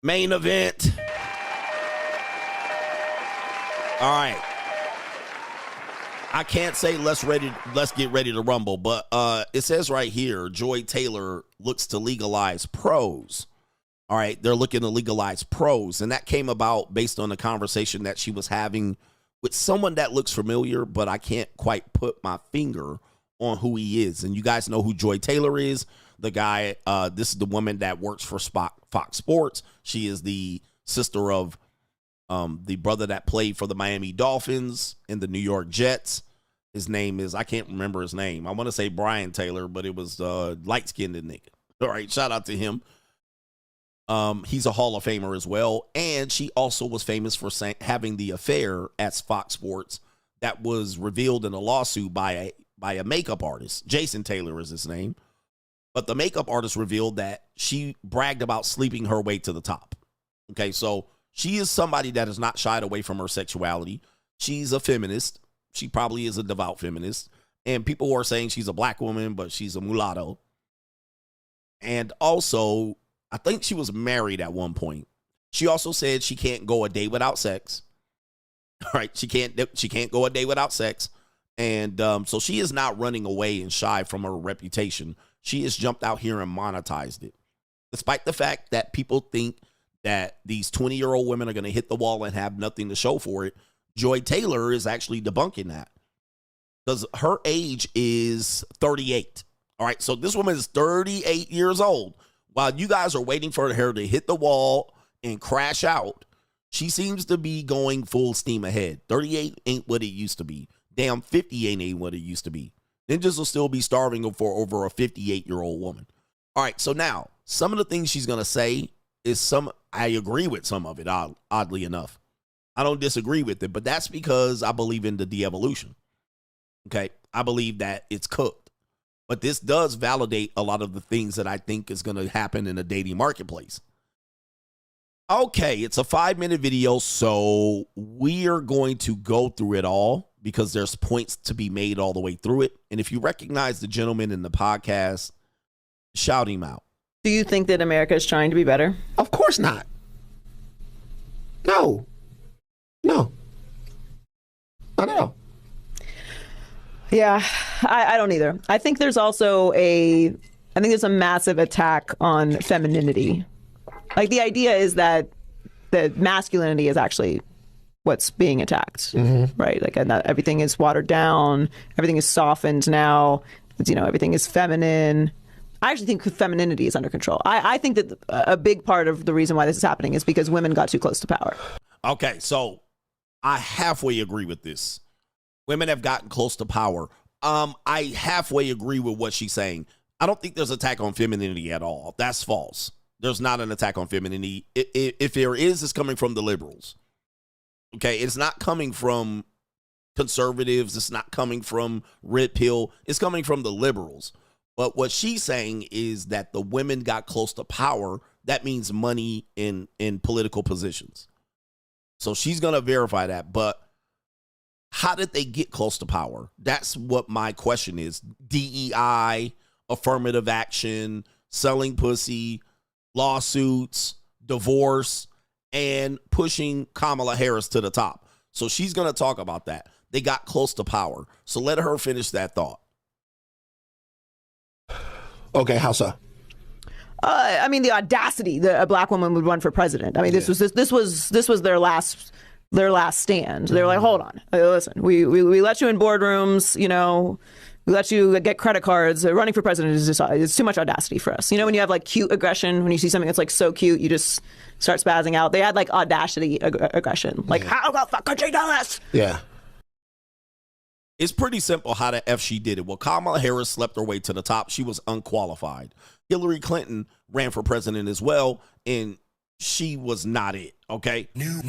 Main event. All right. I can't say let's get ready to rumble, but it says right here, Joy Taylor looks to legalize pros. All right, they're looking to legalize pros, and that came about based on the conversation that she was having with someone that looks familiar, but I can't quite put my finger on who he is. And you guys know who Joy Taylor is. The guy, this is the woman that works for Fox Sports. She is the sister of the brother that played for the Miami Dolphins and the New York Jets. His name is, I can't remember his name. I want to say Brian Taylor, but it was light-skinned nigga. All right, shout out to him. He's a Hall of Famer as well. And she also was famous for having the affair at Fox Sports that was revealed in a lawsuit by a makeup artist. Jason Taylor is his name. But the makeup artist revealed that she bragged about sleeping her way to the top. Okay, so she is somebody that has not shied away from her sexuality. She's a feminist. She probably is a devout feminist. And people are saying she's a black woman, but she's a mulatto. And also, I think she was married at one point. She also said she can't go a day without sex. All right, she can't go a day without sex. And so she is not running away and shy from her reputation. She has jumped out here and monetized it. Despite the fact that people think that these 20-year-old women are going to hit the wall and have nothing to show for it, Joy Taylor is actually debunking that. Because her age is 38. All right, so this woman is 38 years old. While you guys are waiting for her to hit the wall and crash out, she seems to be going full steam ahead. 38 ain't what it used to be. Damn, 50 ain't what it used to be. Ninjas will still be starving for over a 58-year-old woman. All right, so now, some of the things she's going to say is I agree with some of it, oddly enough. I don't disagree with it, but that's because I believe in the de-evolution. Okay, I believe that it's cooked. But this does validate a lot of the things that I think is going to happen in the dating marketplace. Okay, it's a 5-minute video, so we are going to go through it all because there's points to be made all the way through it. And if you recognize the gentleman in the podcast, shout him out. Do you think that America is trying to be better? Of course not. No. Not at all. Yeah, I don't either. I think there's also there's a massive attack on femininity. Like, the idea is that masculinity is actually what's being attacked, right? Like, everything is watered down, everything is softened now, everything is feminine. I actually think femininity is under control. I think that a big part of the reason why this is happening is because women got too close to power. Okay, so I halfway agree with this. Women have gotten close to power. I halfway agree with what she's saying. I don't think there's an attack on femininity at all. That's false. There's not an attack on femininity. If there is, it's coming from the liberals. Okay, it's not coming from conservatives. It's not coming from red pill. It's coming from the liberals. But what she's saying is that the women got close to power. That means money in political positions. So she's going to verify that. But how did they get close to power? That's what my question is. DEI, affirmative action, selling pussy, lawsuits, divorce, and pushing Kamala Harris to the top. So she's going to talk about that. They got close to power. So let her finish that thought. Okay, how so? I mean, the audacity that a black woman would run for president. I mean, this was their last stand. They're like, hold on, listen, we let you in boardrooms, we let you get credit cards. Running for president is it's too much audacity for us. When you have like cute aggression, when you see something that's like so cute, you just start spazzing out. They had like audacity aggression. Like, how the fuck could she do this? Yeah. It's pretty simple how the F she did it. Well, Kamala Harris slept her way to the top. She was unqualified. Hillary Clinton ran for president as well, and she was not it, okay? New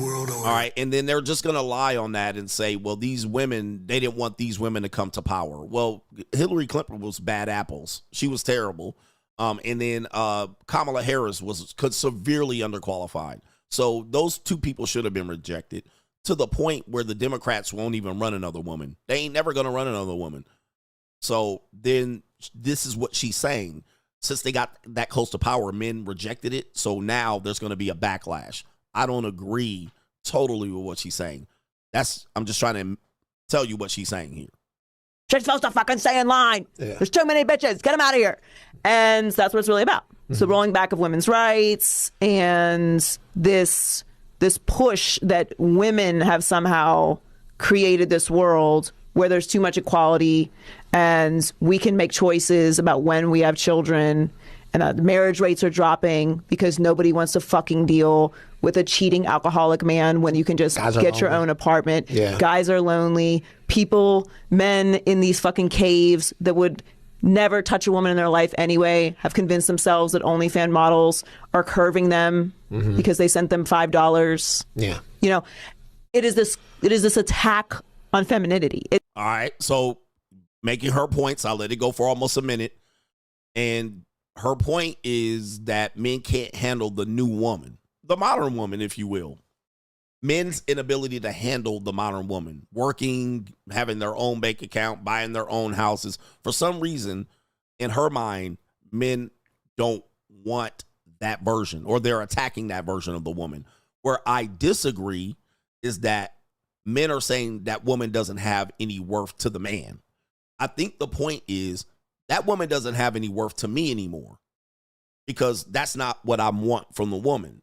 world order. All right, and then they're just going to lie on that and say, well, these women, they didn't want these women to come to power. Well, Hillary Clinton was bad apples. She was terrible. And then Kamala Harris was severely underqualified. So those two people should have been rejected, to the point where the Democrats won't even run another woman. They ain't never going to run another woman. So then this is what she's saying. since they got that close to power, men rejected it. So now there's going to be a backlash. I don't agree totally with what she's saying. I'm just trying to tell you what she's saying here. She's supposed to fucking stay in line. Yeah. There's too many bitches. Get them out of here. And that's what it's really about. Mm-hmm. So rolling back of women's rights and this push that women have somehow created this world where there's too much equality and we can make choices about when we have children, and marriage rates are dropping because nobody wants to fucking deal with a cheating alcoholic man when you can just get your own apartment. Yeah. Guys are lonely. Men in these fucking caves that would never touch a woman in their life anyway have convinced themselves that OnlyFans models are curving them because they sent them $5. Yeah. You know, it is this attack on femininity. All right. So making her points, I'll let it go for almost a minute. And her point is that men can't handle the new woman, the modern woman, if you will. Men's inability to handle the modern woman, working, having their own bank account, buying their own houses. For some reason, in her mind, men don't want that version, or they're attacking that version of the woman. Where I disagree is that men are saying that woman doesn't have any worth to the man. I think the point is that woman doesn't have any worth to me anymore, because that's not what I want from the woman.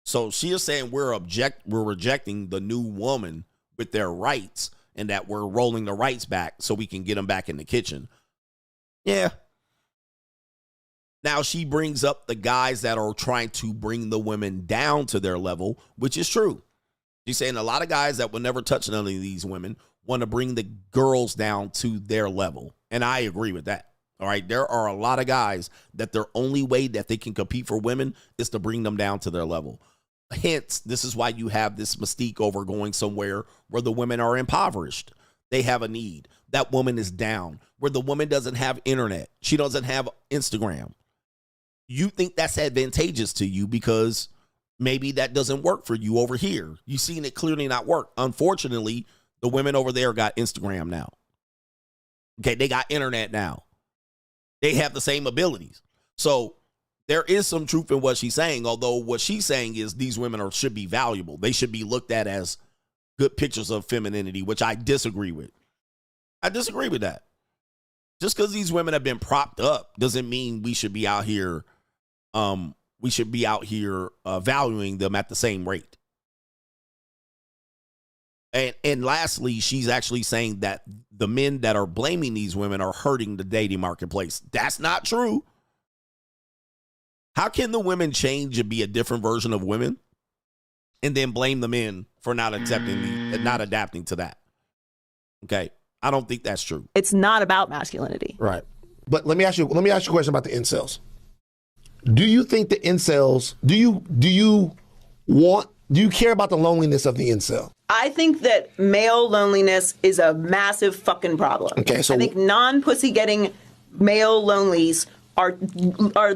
So she is saying we're rejecting the new woman with their rights, and that we're rolling the rights back so we can get them back in the kitchen. Yeah. Now she brings up the guys that are trying to bring the women down to their level, which is true. She's saying a lot of guys that will never touch none of these women want to bring the girls down to their level. And I agree with that. All right. There are a lot of guys that their only way that they can compete for women is to bring them down to their level. Hence, this is why you have this mystique over going somewhere where the women are impoverished. They have a need. That woman is down. Where the woman doesn't have internet. She doesn't have Instagram. You think that's advantageous to you because maybe that doesn't work for you over here. You've seen it clearly not work. Unfortunately, the women over there got Instagram now. Okay, they got internet now. They have the same abilities. So there is some truth in what she's saying, although what she's saying is these women should be valuable. They should be looked at as good pictures of femininity, which I disagree with. I disagree with that. Just because these women have been propped up doesn't mean we should be out here valuing them at the same rate. And lastly, she's actually saying that the men that are blaming these women are hurting the dating marketplace. That's not true. How can the women change and be a different version of women and then blame the men for not adapting to that? Okay. I don't think that's true. It's not about masculinity. Right. But let me ask you a question about the incels. Do you think the incels, do you care about the loneliness of the incel? I think that male loneliness is a massive fucking problem. Okay, so I think non-pussy getting male lonelies are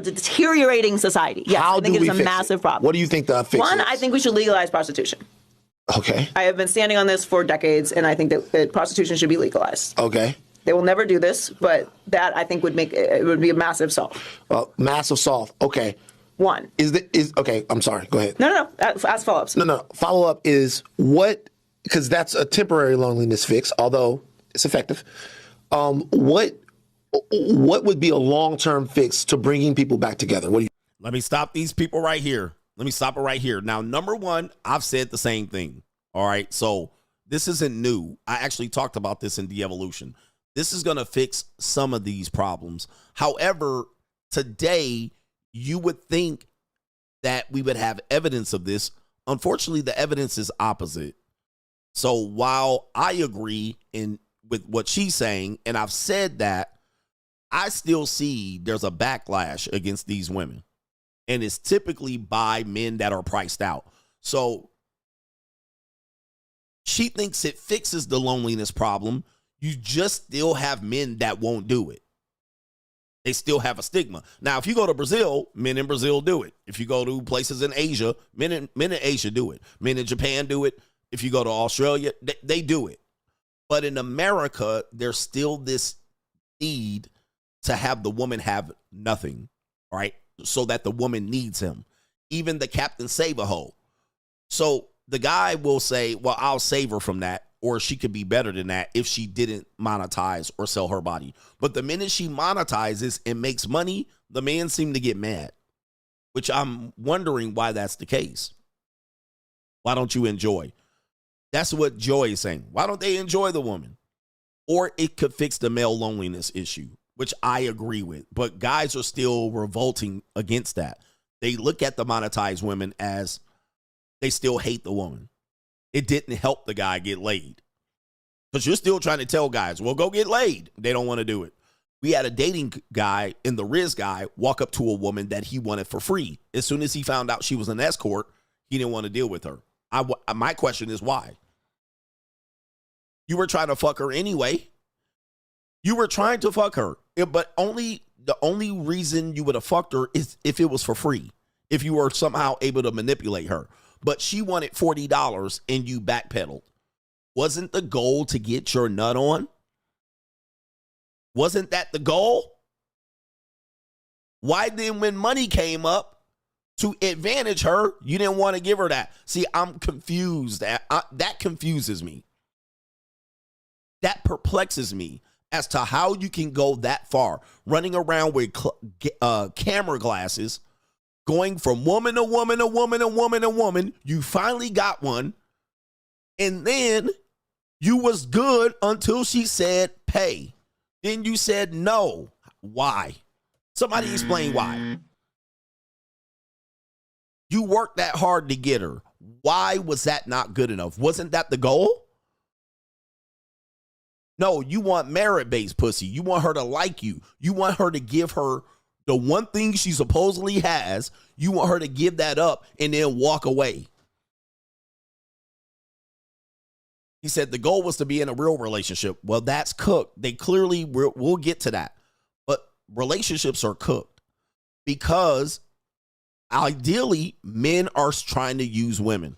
deteriorating society. Yes, I think it's a massive problem. What do you think the fix is? I think we should legalize prostitution. Okay. I have been standing on this for decades, and I think that prostitution should be legalized. Okay. They will never do this, but that I think would be a massive solve. Massive solve. Okay. One. Okay, I'm sorry. Go ahead. No. Ask follow-ups. No. Follow-up is what, because that's a temporary loneliness fix, although it's effective. What would be a long-term fix to bringing people back together? Let me stop these people right here. Let me stop it right here. Now, number one, I've said the same thing. All right. So this isn't new. I actually talked about this in De-Evolution. This is going to fix some of these problems. However, today, you would think that we would have evidence of this. Unfortunately, the evidence is opposite. So while I agree with what she's saying, and I've said that, I still see there's a backlash against these women. And it's typically by men that are priced out. So she thinks it fixes the loneliness problem. You just still have men that won't do it. They still have a stigma. Now, if you go to Brazil, men in Brazil do it. If you go to places in Asia, men in Asia do it. Men in Japan do it. If you go to Australia, they do it. But in America, there's still this need to have the woman have nothing, right? So that the woman needs him. Even the Captain Save-A-Ho. So the guy will say, well, I'll save her from that, or she could be better than that if she didn't monetize or sell her body. But the minute she monetizes and makes money, the men seem to get mad, which I'm wondering why that's the case. Why don't you enjoy? That's what Joy is saying. Why don't they enjoy the woman? Or it could fix the male loneliness issue, which I agree with. But guys are still revolting against that. They look at the monetized women as they still hate the woman. It didn't help the guy get laid. Because you're still trying to tell guys, well, go get laid. They don't want to do it. We had a dating guy and the Riz guy walk up to a woman that he wanted for free. As soon as he found out she was an escort, he didn't want to deal with her. My question is why? You were trying to fuck her anyway. You were trying to fuck her. But the only reason you would have fucked her is if it was for free. If you were somehow able to manipulate her. But she wanted $40 and you backpedaled. Wasn't the goal to get your nut on? Wasn't that the goal? Why then when money came up to advantage her, you didn't want to give her that? See, I'm confused. That confuses me. That perplexes me as to how you can go that far, running around with camera glasses, going from woman to woman to woman to woman to woman. You finally got one, and then you was good until she said pay. Then you said no. Why? Somebody explain why. You worked that hard to get her. Why was that not good enough? Wasn't that the goal? No, you want merit-based pussy. You want her to like you. You want her to give her the one thing she supposedly has. You want her to give that up and then walk away. He said the goal was to be in a real relationship. Well, that's cooked. They clearly, we'll get to that. But relationships are cooked because ideally men are trying to use women.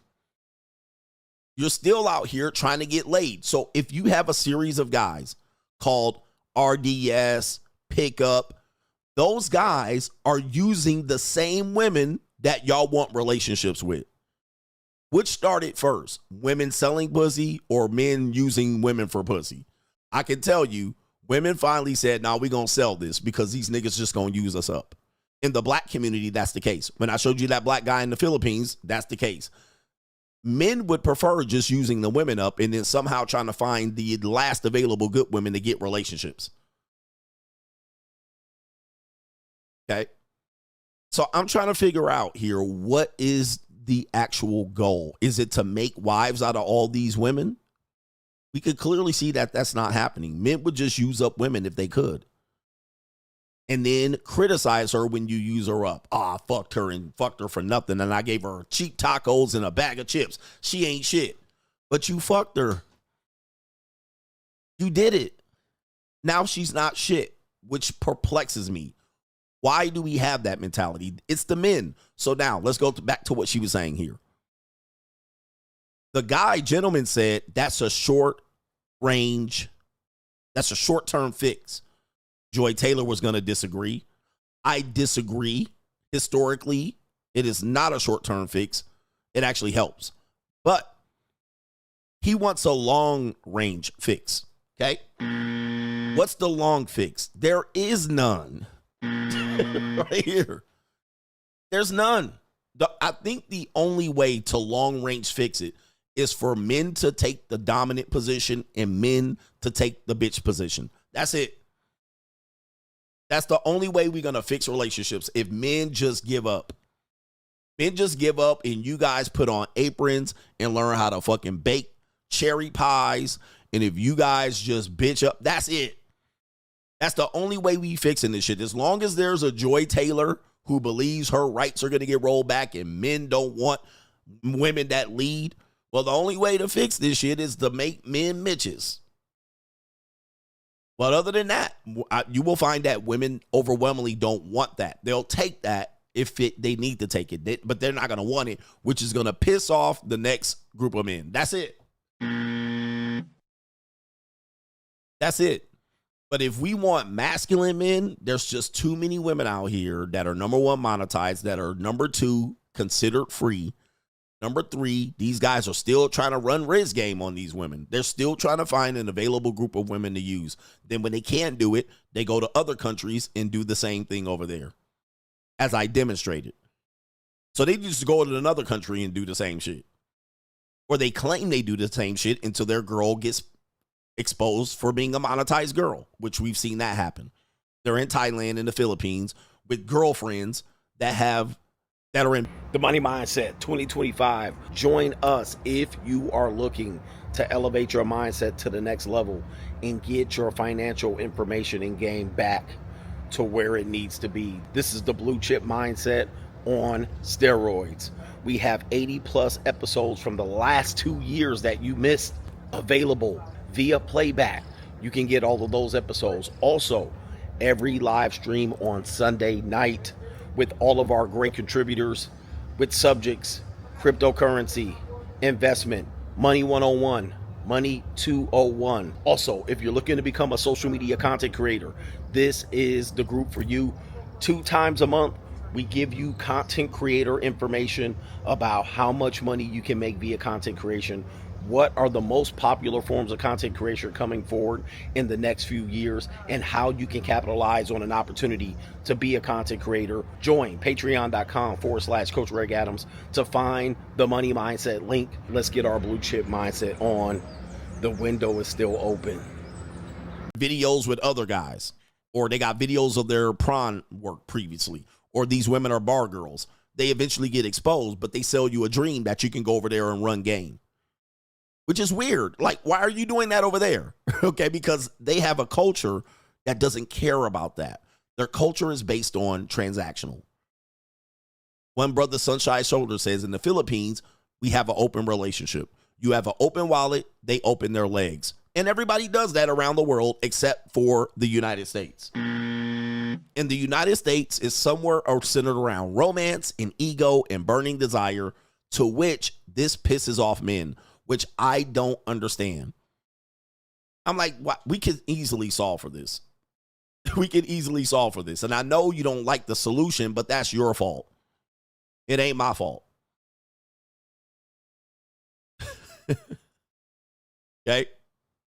You're still out here trying to get laid. So if you have a series of guys called RDS, Pickup, those guys are using the same women that y'all want relationships with. Which started first? Women selling pussy or men using women for pussy? I can tell you, women finally said, nah, we're going to sell this because these niggas just going to use us up. In the black community, that's the case. When I showed you that black guy in the Philippines, that's the case. Men would prefer just using the women up and then somehow trying to find the last available good women to get relationships. Okay. So I'm trying to figure out here, what is the actual goal? Is it to make wives out of all these women? We could clearly see that that's not happening. Men would just use up women if they could. And then criticize her when you use her up. I fucked her for nothing. And I gave her cheap tacos and a bag of chips. She ain't shit. But you fucked her. You did it. Now she's not shit, which perplexes me. Why do we have that mentality? It's the men. So now let's go back to what she was saying here. The gentleman said that's a short range. That's a short-term fix. Joy Taylor was going to disagree. I disagree. Historically, it is not a short-term fix. It actually helps. But he wants a long-range fix. Okay? What's the long fix? There is none. Right here. There's none. I think the only way to long-range fix it is for men to take the dominant position and men to take the bitch position. That's it. That's the only way we're going to fix relationships, if men just give up. Men just give up and you guys put on aprons and learn how to fucking bake cherry pies. And if you guys just bitch up, that's it. That's the only way we fixing this shit. As long as there's a Joy Taylor who believes her rights are going to get rolled back and men don't want women that lead, well, the only way to fix this shit is to make men Mitches. But other than that, you will find that women overwhelmingly don't want that. They'll take that if they need to take it, but they're not going to want it, which is going to piss off the next group of men. That's it. That's it. But if we want masculine men, there's just too many women out here that are number one, monetized, that are number two, considered free. Number three, these guys are still trying to run Riz game on these women. They're still trying to find an available group of women to use. Then when they can't do it, they go to other countries and do the same thing over there, as I demonstrated. So they just go to another country and do the same shit. Or they claim they do the same shit until their girl gets exposed for being a monetized girl, which we've seen that happen. They're in Thailand and the Philippines with girlfriends that are in the Money Mindset 2025. Join us if you are looking to elevate your mindset to the next level and get your financial information and game back to where it needs to be. This is the Blue Chip Mindset on steroids. We have 80 plus episodes from the last 2 years that you missed available via playback. You can get all of those episodes. Also, every live stream on Sunday night with all of our great contributors with subjects, cryptocurrency, investment, money 101, money 201. Also, if you're looking to become a social media content creator, this is the group for you. 2 times a month, we give you content creator information about how much money you can make via content creation. What are the most popular forms of content creation coming forward in the next few years, and how you can capitalize on an opportunity to be a content creator. Join patreon.com/Coach Greg Adams to find the Money Mindset link. Let's get our Blue Chip Mindset on. The window is still open. Videos with other guys, or they got videos of their prawn work previously, or these women are bar girls. They eventually get exposed, but they sell you a dream that you can go over there and run game. Which is weird. Like, why are you doing that over there? Okay, because they have a culture that doesn't care about that. Their culture is based on transactional. One brother, Sunshine Shoulder, says in the Philippines, we have an open relationship. You have an open wallet, they open their legs. And everybody does that around the world except for the United States. And the United States is somewhere centered around romance and ego and burning desire, to which this pisses off men, which I don't understand. I'm like, we could easily solve for this. We could easily solve for this. And I know you don't like the solution, but that's your fault. It ain't my fault. Okay?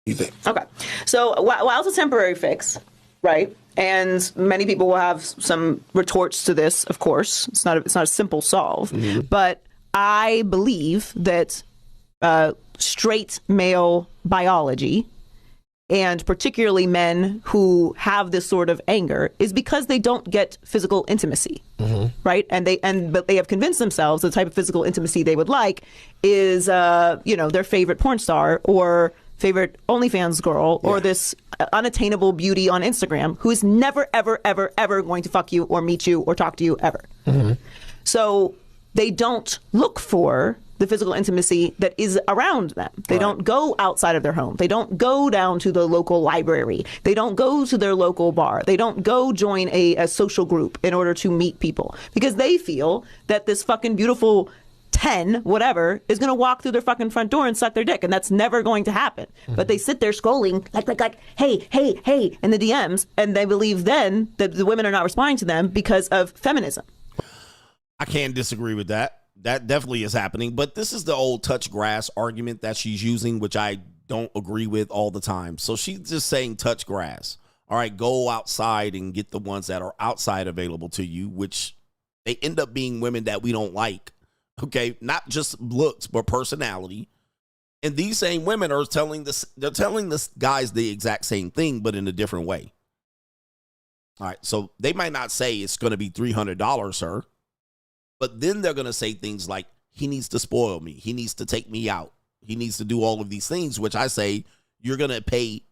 You think? Okay. So while it's a temporary fix, right? And many people will have some retorts to this, of course. It's not a simple solve. Mm-hmm. But I believe that straight male biology, and particularly men who have this sort of anger, is because they don't get physical intimacy, right? But they have convinced themselves the type of physical intimacy they would like is, their favorite porn star or favorite OnlyFans girl, or this unattainable beauty on Instagram who is never, ever, ever, ever going to fuck you or meet you or talk to you ever. Mm-hmm. So they don't look for the physical intimacy that is around them. They don't go outside of their home. They don't go down to the local library. They don't go to their local bar. They don't go join a social group in order to meet people, because they feel that this fucking beautiful 10, whatever, is going to walk through their fucking front door and suck their dick. And that's never going to happen. Mm-hmm. But they sit there scrolling like, hey, in the DMs. And they believe then that the women are not responding to them because of feminism. I can't disagree with that. That definitely is happening. But this is the old touch grass argument that she's using, which I don't agree with all the time. So she's just saying touch grass. All right, go outside and get the ones that are outside available to you, which they end up being women that we don't like. Okay, not just looks, but personality. And these same women are telling this guys the exact same thing, but in a different way. All right, so they might not say it's going to be $300, sir. But then they're going to say things like, he needs to spoil me. He needs to take me out. He needs to do all of these things, which I say you're going to pay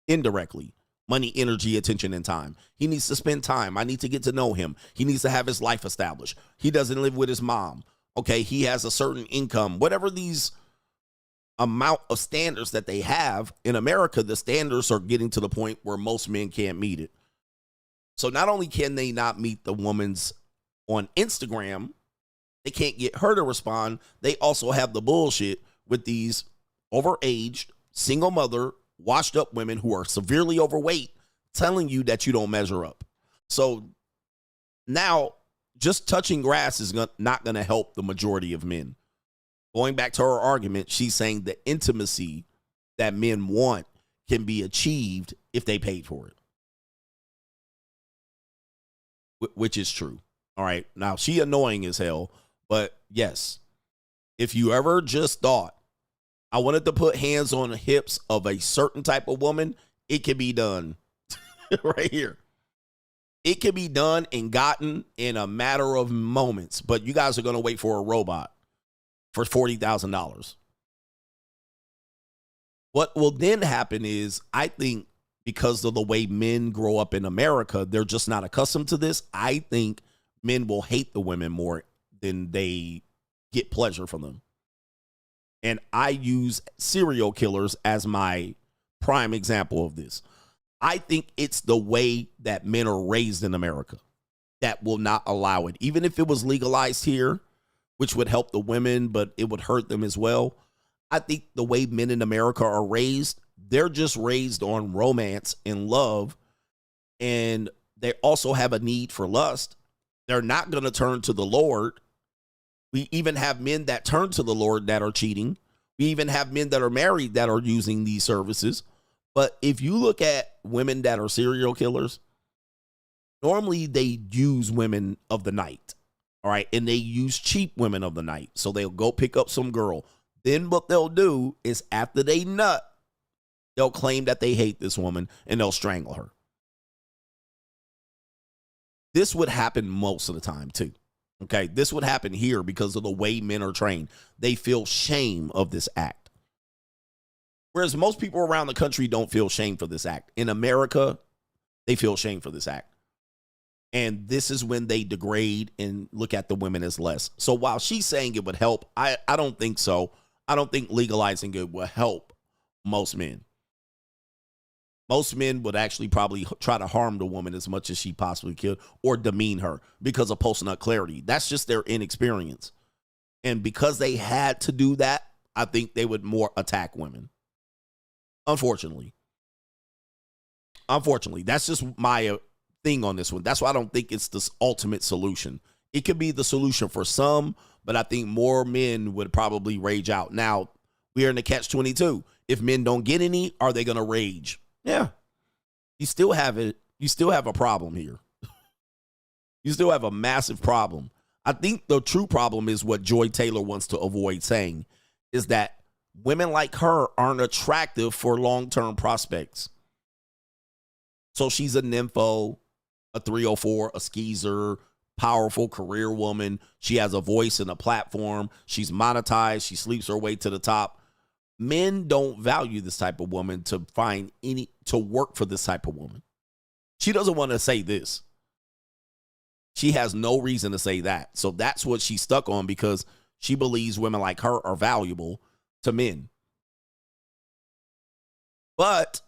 indirectly. Money, energy, attention, and time. He needs to spend time. I need to get to know him. He needs to have his life established. He doesn't live with his mom. Okay, he has a certain income. Whatever these amount of standards that they have in America, the standards are getting to the point where most men can't meet it. So not only can they not meet the woman's on Instagram, they can't get her to respond. They also have the bullshit with these overaged, single mother, washed up women who are severely overweight telling you that you don't measure up. So now just touching grass is not going to help the majority of men. Going back to her argument, she's saying the intimacy that men want can be achieved if they paid for it, which is true. All right. Now, she annoying as hell, but yes, if you ever just thought, I wanted to put hands on the hips of a certain type of woman, it can be done right here. It can be done and gotten in a matter of moments, but you guys are going to wait for a robot for $40,000. What will then happen is, I think because of the way men grow up in America, they're just not accustomed to this. I think men will hate the women more than they get pleasure from them. And I use serial killers as my prime example of this. I think it's the way that men are raised in America that will not allow it. Even if it was legalized here, which would help the women, but it would hurt them as well. I think the way men in America are raised, they're just raised on romance and love, and they also have a need for lust. They're not going to turn to the Lord. We even have men that turn to the Lord that are cheating. We even have men that are married that are using these services. But if you look at women that are serial killers, normally they use women of the night. All right. And they use cheap women of the night. So they'll go pick up some girl. Then what they'll do is after they nut, they'll claim that they hate this woman and they'll strangle her. This would happen most of the time too. Okay. This would happen here because of the way men are trained. They feel shame of this act. Whereas most people around the country don't feel shame for this act. In America, they feel shame for this act. And this is when they degrade and look at the women as less. So while she's saying it would help, I don't think so. I don't think legalizing it will help most men. Most men would actually probably try to harm the woman as much as she possibly could or demean her because of post-nut clarity. That's just their inexperience. And because they had to do that, I think they would more attack women. Unfortunately, that's just my thing on this one. That's why I don't think it's the ultimate solution. It could be the solution for some, but I think more men would probably rage out. Now, we are in the catch-22. If men don't get any, are they going to rage? Yeah. You still have it. You still have a problem here. You still have a massive problem. I think the true problem is what Joy Taylor wants to avoid saying, is that women like her aren't attractive for long-term prospects. So she's a nympho, a 304, a skeezer, powerful career woman. She has a voice and a platform. She's monetized. She sleeps her way to the top. Men don't value this type of woman to work for this type of woman. She doesn't want to say this. She has no reason to say that. So that's what she's stuck on because she believes women like her are valuable to men. But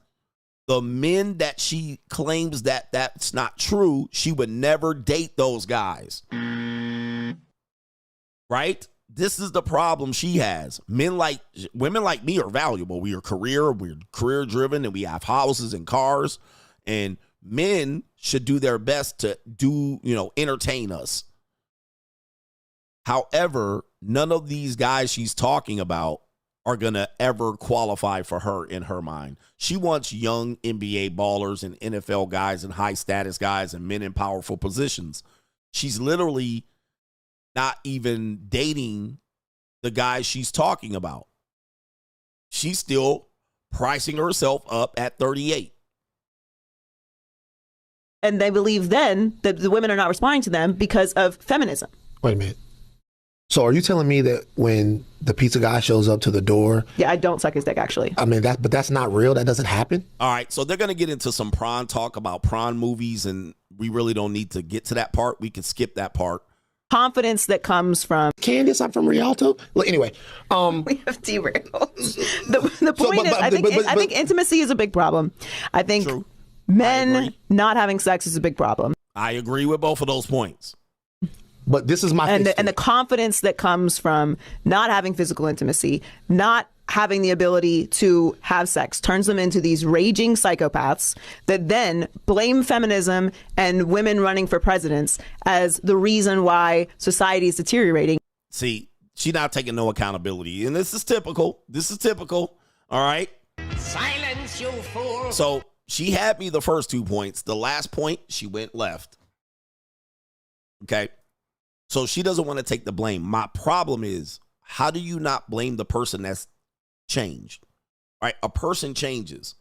the men that she claims that that's not true, she would never date those guys. Right? This is the problem she has. Women like me are valuable. We're career driven, and we have houses and cars, and men should do their best to entertain us. However, none of these guys she's talking about are going to ever qualify for her in her mind. She wants young NBA ballers and NFL guys and high status guys and men in powerful positions. She's literally not even dating the guys she's talking about. She's still pricing herself up at 38. And they believe then that the women are not responding to them because of feminism. Wait a minute. So are you telling me that when the pizza guy shows up to the door? Yeah, I don't suck his dick, actually. I mean, but that's not real. That doesn't happen. All right. So they're going to get into some prawn talk about prawn movies, and we really don't need to get to that part. We can skip that part. Confidence that comes from Candace, I'm from Rialto. Well, anyway, we have derailed. The point is, I think intimacy is a big problem. I think True. men not having sex is a big problem. I agree with both of those points. But this is my and the confidence that comes from not having physical intimacy, not having the ability to have sex turns them into these raging psychopaths that then blame feminism and women running for presidents as the reason why society is deteriorating. See, she's not taking no accountability. And this is typical. All right. Silence, you fool. So she had me the first 2 points. The last point, she went left. Okay. So she doesn't want to take the blame. My problem is, how do you not blame the person that's changed? Right? A person changes.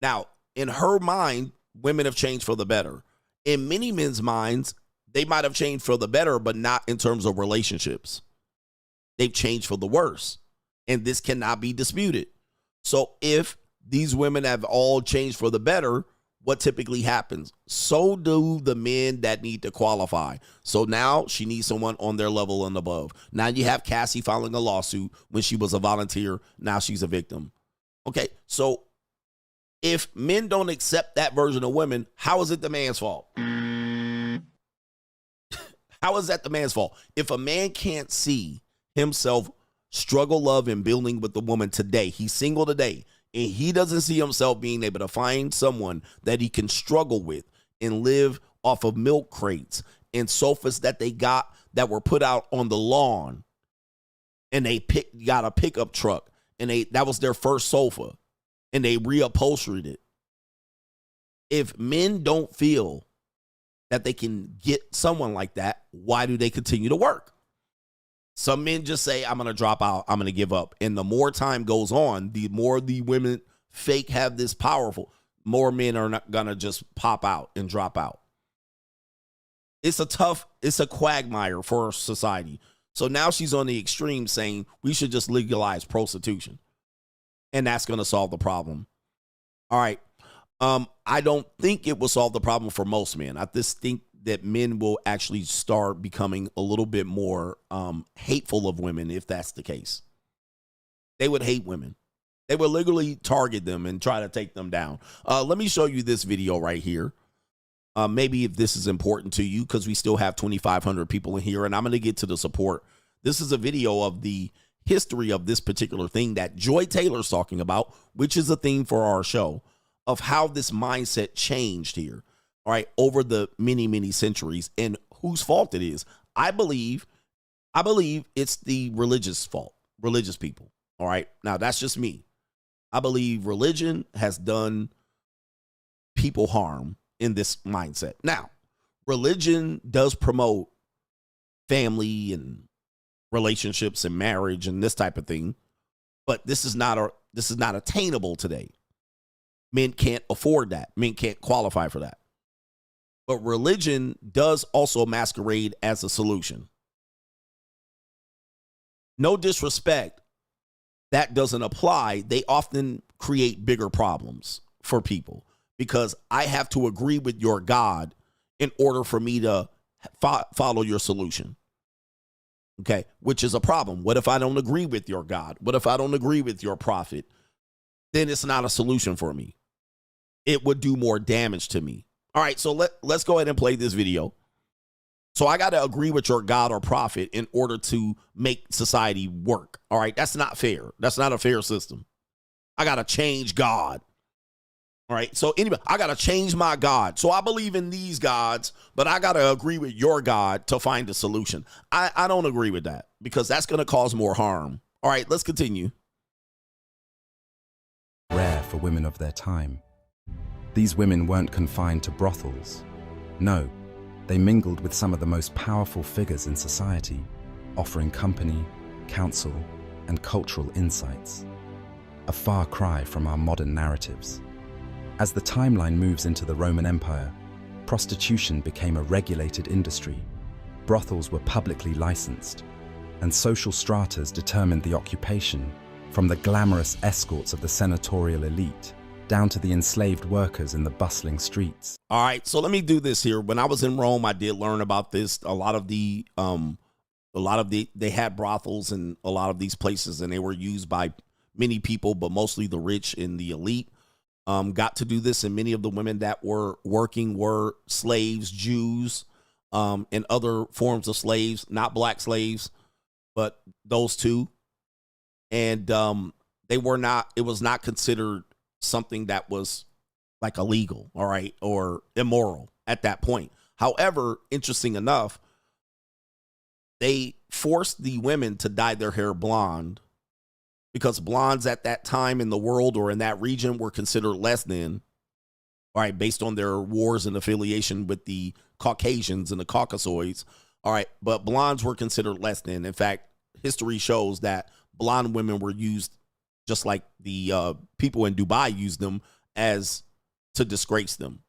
Now, in her mind, women have changed for the better. In many men's minds, they might have changed for the better, but not in terms of relationships. They've changed for the worse. And this cannot be disputed. So if these women have all changed for the better, what typically happens? So do the men that need to qualify. So now she needs someone on their level and above. Now you have Cassie filing a lawsuit when she was a volunteer. Now she's a victim. Okay, so if men don't accept that version of women, how is it the man's fault? How is that the man's fault? If a man can't see himself struggle, love, and building with the woman today, he's single today, and he doesn't see himself being able to find someone that he can struggle with and live off of milk crates and sofas that they got that were put out on the lawn, and they got a pickup truck, and that was their first sofa, and they reupholstered it. If men don't feel that they can get someone like that, why do they continue to work? Some men just say, I'm going to drop out, I'm going to give up. And the more time goes on, the more the women fake have this powerful, more men are not going to just pop out and drop out. It's a quagmire for society. So now she's on the extreme saying we should just legalize prostitution. And that's going to solve the problem. All right. I don't think it will solve the problem for most men. I just think that men will actually start becoming a little bit more hateful of women if that's the case. They would hate women. They would literally target them and try to take them down. Let me show you this video right here. Maybe if this is important to you, because we still have 2,500 people in here, and I'm going to get to the support. This is a video of the history of this particular thing that Joy Taylor's talking about, which is a theme for our show, of how this mindset changed here. All right, over the many, many centuries, and whose fault it is. I believe it's the religious fault, religious people. All right, now that's just me. I believe religion has done people harm in this mindset. Now, religion does promote family and relationships and marriage and this type of thing, but this is not attainable today. Men can't afford that. Men can't qualify for that. But religion does also masquerade as a solution. No disrespect, that doesn't apply. They often create bigger problems for people because I have to agree with your God in order for me to follow your solution. Okay, which is a problem. What if I don't agree with your God? What if I don't agree with your prophet? Then it's not a solution for me. It would do more damage to me. All right, so let's go ahead and play this video. So I got to agree with your God or prophet in order to make society work. All right, that's not fair. That's not a fair system. I got to change God. All right, so anyway, I got to change my God. So I believe in these gods, but I got to agree with your God to find a solution. I don't agree with that because that's going to cause more harm. All right, let's continue. Rare for women of their time. These women weren't confined to brothels. No, they mingled with some of the most powerful figures in society, offering company, counsel, and cultural insights. A far cry from our modern narratives. As the timeline moves into the Roman Empire, prostitution became a regulated industry. Brothels were publicly licensed, and social stratas determined the occupation, from the glamorous escorts of the senatorial elite down to the enslaved workers in the bustling streets. All right, so let me do this here. When I was in Rome, I did learn about this. A lot of they had brothels in a lot of these places, and they were used by many people, but mostly the rich and the elite. Got to do this, and many of the women that were working were slaves, Jews, and other forms of slaves, not black slaves, but those two. And It was not considered something that was like illegal, all right, or immoral at that point. However, interesting enough, they forced the women to dye their hair blonde because blondes at that time in the world or in that region were considered less than, all right, based on their wars and affiliation with the Caucasians and the Caucasoids. All right, but blondes were considered less than. In fact, history shows that blonde women were used just like the people in Dubai used them as to disgrace them.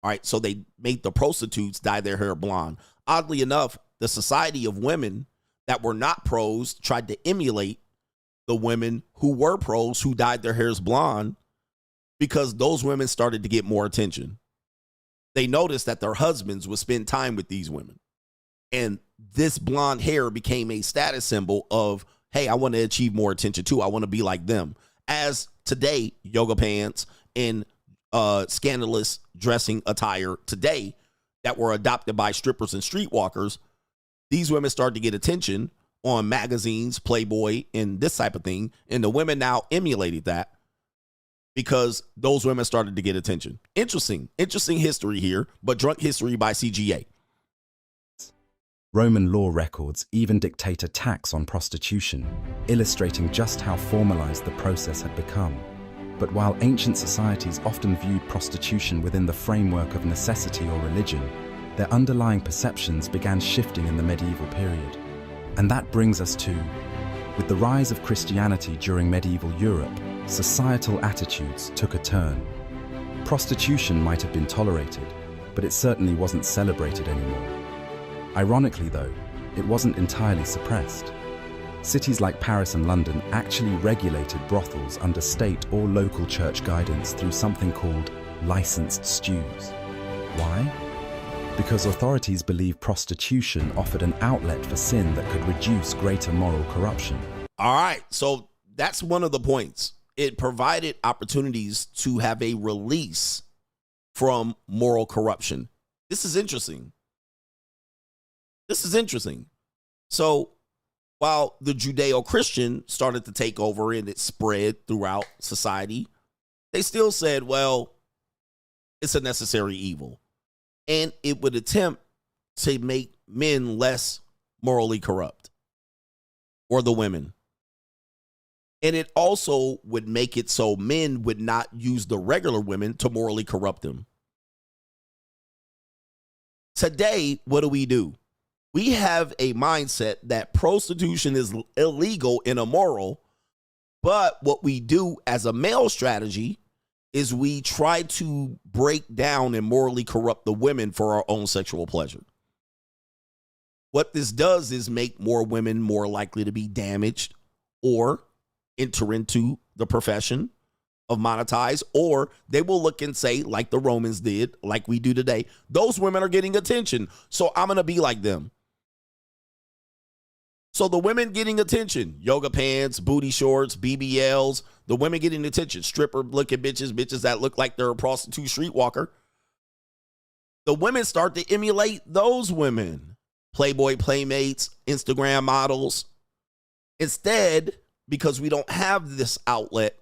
All right, so they made the prostitutes dye their hair blonde. Oddly enough, the society of women that were not pros tried to emulate the women who were pros who dyed their hairs blonde because those women started to get more attention. They noticed that their husbands would spend time with these women. And this blonde hair became a status symbol of, hey, I want to achieve more attention too. I want to be like them. As today, yoga pants and scandalous dressing attire today that were adopted by strippers and streetwalkers, these women started to get attention on magazines, Playboy, and this type of thing. And the women now emulated that because those women started to get attention. Interesting history here, but drunk history by CGA. Roman law records even dictate a tax on prostitution, illustrating just how formalized the process had become. But while ancient societies often viewed prostitution within the framework of necessity or religion, their underlying perceptions began shifting in the medieval period. And that brings us to, with the rise of Christianity during medieval Europe, societal attitudes took a turn. Prostitution might have been tolerated, but it certainly wasn't celebrated anymore. Ironically, though, it wasn't entirely suppressed. Cities like Paris and London actually regulated brothels under state or local church guidance through something called licensed stews. Why? Because authorities believed prostitution offered an outlet for sin that could reduce greater moral corruption. All right, so that's one of the points. It provided opportunities to have a release from moral corruption. This is interesting. So while the Judeo-Christian started to take over and it spread throughout society, they still said, well, it's a necessary evil. And it would attempt to make men less morally corrupt, or the women. And it also would make it so men would not use the regular women to morally corrupt them. Today, what do? We have a mindset that prostitution is illegal and immoral, but what we do as a male strategy is we try to break down and morally corrupt the women for our own sexual pleasure. What this does is make more women more likely to be damaged or enter into the profession of monetize, or they will look and say, like the Romans did, like we do today, those women are getting attention, so I'm going to be like them. So the women getting attention, yoga pants, booty shorts, BBLs, the women getting attention, stripper looking bitches that look like they're a prostitute streetwalker. The women start to emulate those women, Playboy playmates, Instagram models. Instead, because we don't have this outlet,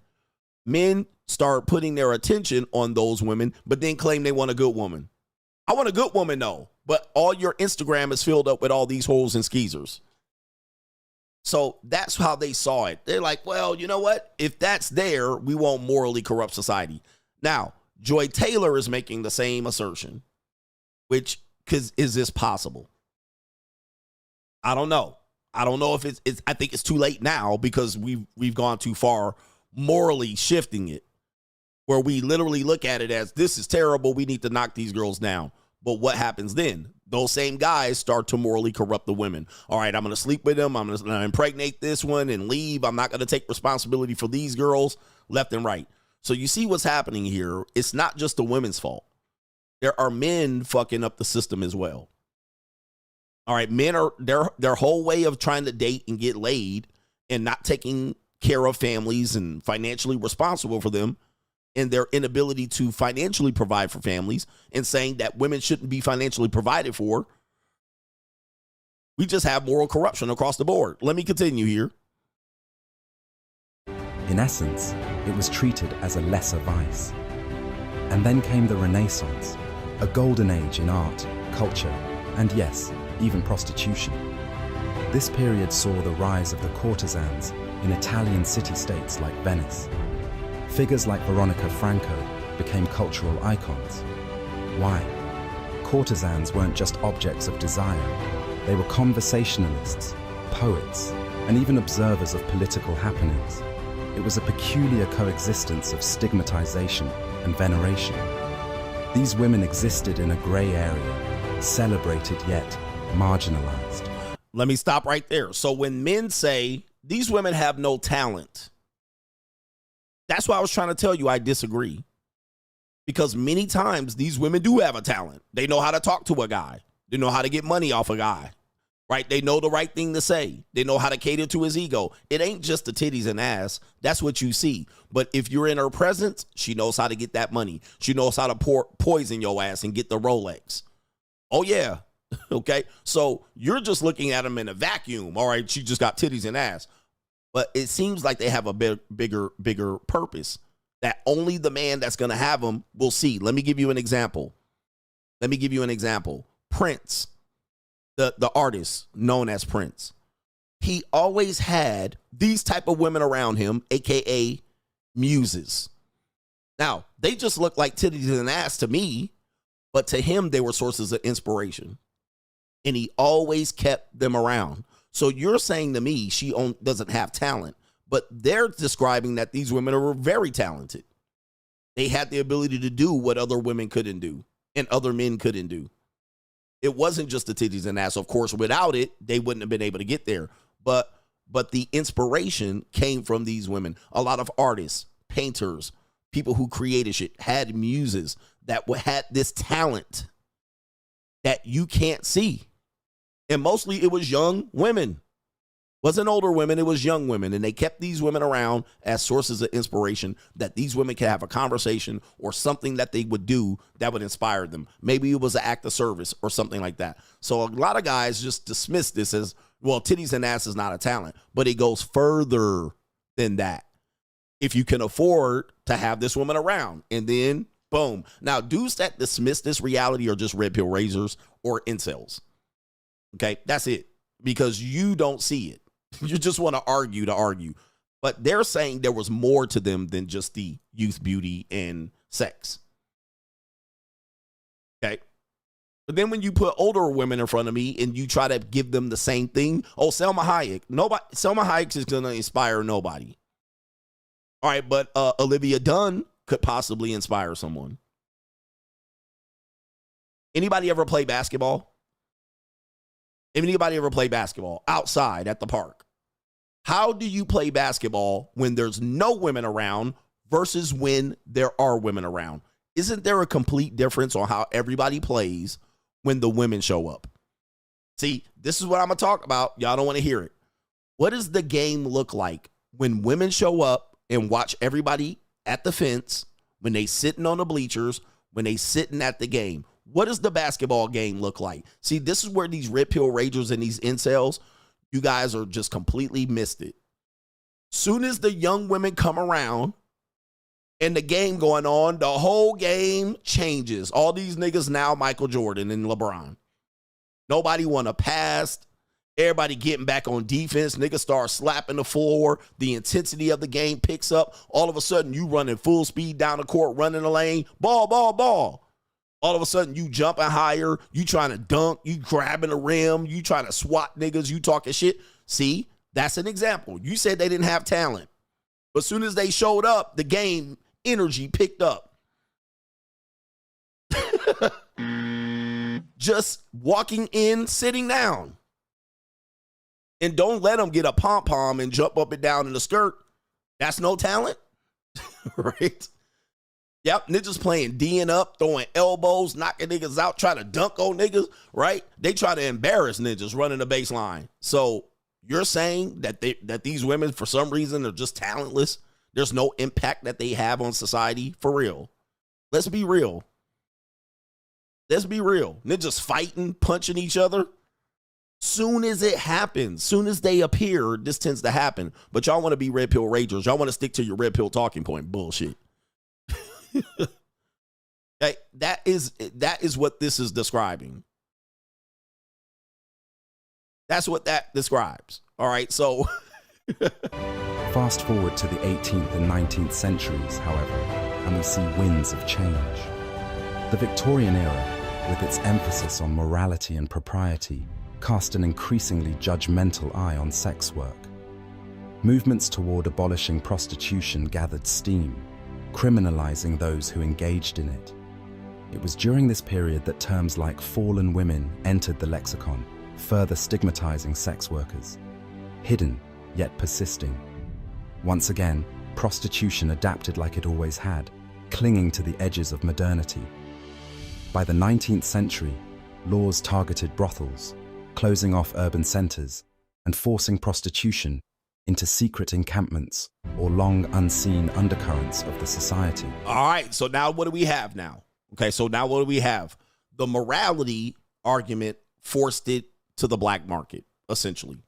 men start putting their attention on those women, but then claim they want a good woman. I want a good woman, though, but all your Instagram is filled up with all these hoes and skeezers. So that's how they saw it. They're like, well, you know what? If that's there, we won't morally corrupt society. Now, Joy Taylor is making the same assertion, which, because is this possible? I don't know. I don't know if it's I think it's too late now because we've gone too far morally shifting it, where we literally look at it as this is terrible. We need to knock these girls down. But what happens then? Those same guys start to morally corrupt the women. All right, I'm going to sleep with them. I'm going to impregnate this one and leave. I'm not going to take responsibility for these girls left and right. So you see what's happening here. It's not just the women's fault. There are men fucking up the system as well. All right, men are their whole way of trying to date and get laid and not taking care of families and financially responsible for them, and their inability to financially provide for families, and saying that women shouldn't be financially provided for. We just have moral corruption across the board. Let me continue here. In essence, it was treated as a lesser vice. And then came the Renaissance, a golden age in art, culture, and yes, even prostitution. This period saw the rise of the courtesans in Italian city-states like Venice. Figures like Veronica Franco became cultural icons. Why? Courtesans weren't just objects of desire. They were conversationalists, poets, and even observers of political happenings. It was a peculiar coexistence of stigmatization and veneration. These women existed in a gray area, celebrated yet marginalized. Let me stop right there. So when men say these women have no talent, that's why I was trying to tell you I disagree. Because many times these women do have a talent. They know how to talk to a guy. They know how to get money off a guy, right? They know the right thing to say. They know how to cater to his ego. It ain't just the titties and ass. That's what you see. But if you're in her presence, she knows how to get that money. She knows how to poison your ass and get the Rolex. Oh, yeah. Okay. So you're just looking at them in a vacuum. All right. She just got titties and ass. But it seems like they have a bigger purpose that only the man that's going to have them will see. Let me give you an example. Prince, the artist known as Prince, he always had these type of women around him, AKA muses. Now, they just look like titties and ass to me, but to him, they were sources of inspiration. And he always kept them around. So you're saying to me she doesn't have talent, but they're describing that these women are very talented. They had the ability to do what other women couldn't do and other men couldn't do. It wasn't just the titties and ass. Of course, without it, they wouldn't have been able to get there. But the inspiration came from these women. A lot of artists, painters, people who created shit had muses that had this talent that you can't see. And mostly it was young women. Wasn't older women, it was young women. And they kept these women around as sources of inspiration that these women could have a conversation or something that they would do that would inspire them. Maybe it was an act of service or something like that. So a lot of guys just dismiss this as, well, titties and ass is not a talent. But it goes further than that. If you can afford to have this woman around, and then boom. Now, dudes that dismiss this reality are just red pill raisers or incels. Okay, that's it. Because you don't see it. You just want to argue. But they're saying there was more to them than just the youth, beauty, and sex. Okay. But then when you put older women in front of me and you try to give them the same thing, oh, Selma Hayek. Selma Hayek is going to inspire nobody. All right, but Olivia Dunn could possibly inspire someone. Anybody ever play basketball? Anybody ever play basketball outside at the park? How do you play basketball when there's no women around versus when there are women around? Isn't there a complete difference on how everybody plays when the women show up? See, this is what I'm going to talk about. Y'all don't want to hear it. What does the game look like when women show up and watch everybody at the fence, when they sitting on the bleachers, when they sitting at the game? What does the basketball game look like? See, this is where these red pill ragers and these incels, you guys are just completely missed it. Soon as the young women come around and the game going on, the whole game changes. All these niggas now Michael Jordan and LeBron. Nobody want to pass. Everybody getting back on defense. Niggas start slapping the floor. The intensity of the game picks up. All of a sudden, you running full speed down the court, running the lane. Ball, ball, ball. All of a sudden, you jumping higher, you trying to dunk, you grabbing the rim, you trying to swat niggas, you talking shit. See, that's an example. You said they didn't have talent. But as soon as they showed up, the game energy picked up. Just walking in, sitting down. And don't let them get a pom-pom and jump up and down in the skirt. That's no talent, right? Yep, niggas playing D'ing up, throwing elbows, knocking niggas out, trying to dunk on niggas, right? They try to embarrass niggas running the baseline. So you're saying that these women, for some reason, are just talentless? There's no impact that they have on society? For real. Let's be real. Let's be real. Niggas fighting, punching each other. Soon as it happens, soon as they appear, this tends to happen. But y'all want to be red pill ragers. Y'all want to stick to your red pill talking point. Bullshit. Okay, that is what this is describing. That's what that describes. All right, so Fast forward to the 18th and 19th centuries, however, and we see winds of change. The Victorian era, with its emphasis on morality and propriety, cast an increasingly judgmental eye on sex work. Movements toward abolishing prostitution gathered steam, criminalizing those who engaged in it. It was during this period that terms like fallen women entered the lexicon, further stigmatizing sex workers. Hidden, yet persisting. Once again, prostitution adapted like it always had, clinging to the edges of modernity. By the 19th century, laws targeted brothels, closing off urban centers and forcing prostitution into secret encampments or long unseen undercurrents of the society. all right, so now what do we have now? Okay, so now what do we have? The morality argument forced it to the black market, essentially.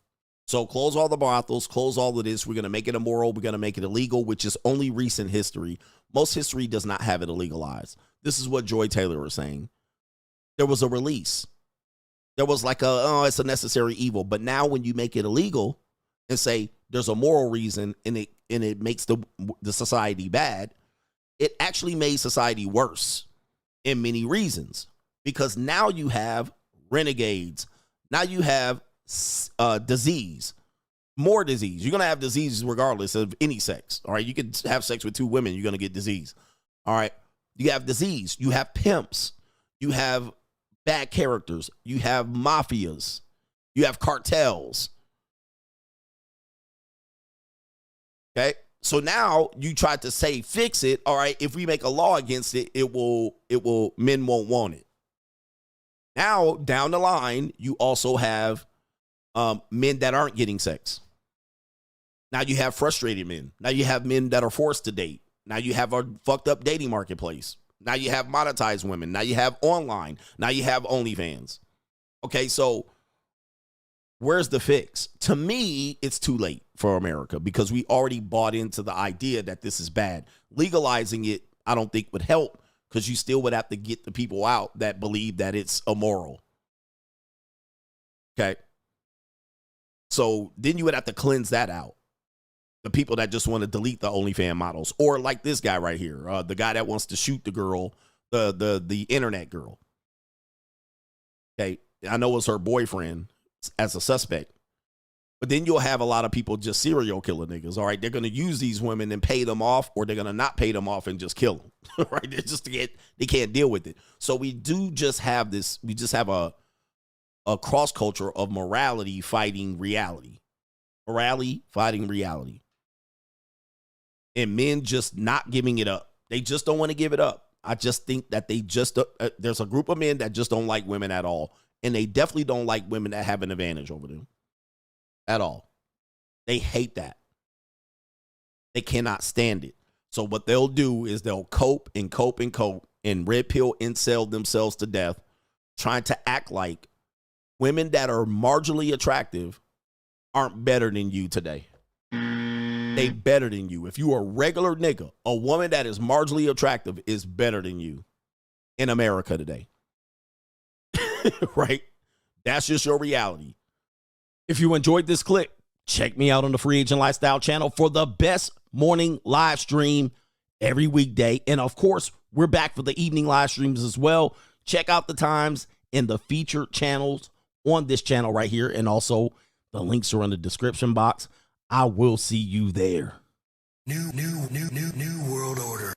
So close all the brothels, close all of this. We're going to make it immoral. We're going to make it illegal, which is only recent history. Most history does not have it illegalized. This is what Joy Taylor was saying. There was a release. There was like it's a necessary evil. But now when you make it illegal and say there's a moral reason and it makes the society bad, it actually made society worse in many reasons. Because now you have renegades. Now you have disease, more disease. You're going to have diseases regardless of any sex. All right. You can have sex with two women. You're going to get disease. All right. You have disease. You have pimps. You have bad characters. You have mafias. You have cartels. Okay. So now you try to say, fix it. All right. If we make a law against it, men won't want it. Now, down the line, you also have men that aren't getting sex. Now you have frustrated men. Now you have men that are forced to date. Now you have a fucked up dating marketplace. Now you have monetized women. Now you have online. Now you have OnlyFans. Okay, so where's the fix? To me, it's too late for America because we already bought into the idea that this is bad. Legalizing it, I don't think would help because you still would have to get the people out that believe that it's immoral. Okay. So then you would have to cleanse that out. The people that just want to delete the OnlyFans models, or like this guy right here, the guy that wants to shoot the girl, the internet girl. Okay, I know it's her boyfriend as a suspect, but then you'll have a lot of people just serial killer niggas. All right, they're going to use these women and pay them off, or they're going to not pay them off and just kill them. Right? They can't deal with it. So we do just have this. We just have a cross culture of morality fighting reality. Morality fighting reality. And men just not giving it up. They just don't want to give it up. I just think that they just, there's a group of men that just don't like women at all. And they definitely don't like women that have an advantage over them at all. They hate that. They cannot stand it. So what they'll do is they'll cope and red pill incel themselves to death, trying to act like women that are marginally attractive aren't better than you today. They better than you. If you are a regular nigga, a woman that is marginally attractive is better than you in America today. Right? That's just your reality. If you enjoyed this clip, check me out on the Free Agent Lifestyle channel for the best morning live stream every weekday. And of course, we're back for the evening live streams as well. Check out the times in the featured channels on this channel right here. And also the links are in the description box. I will see you there. New world order.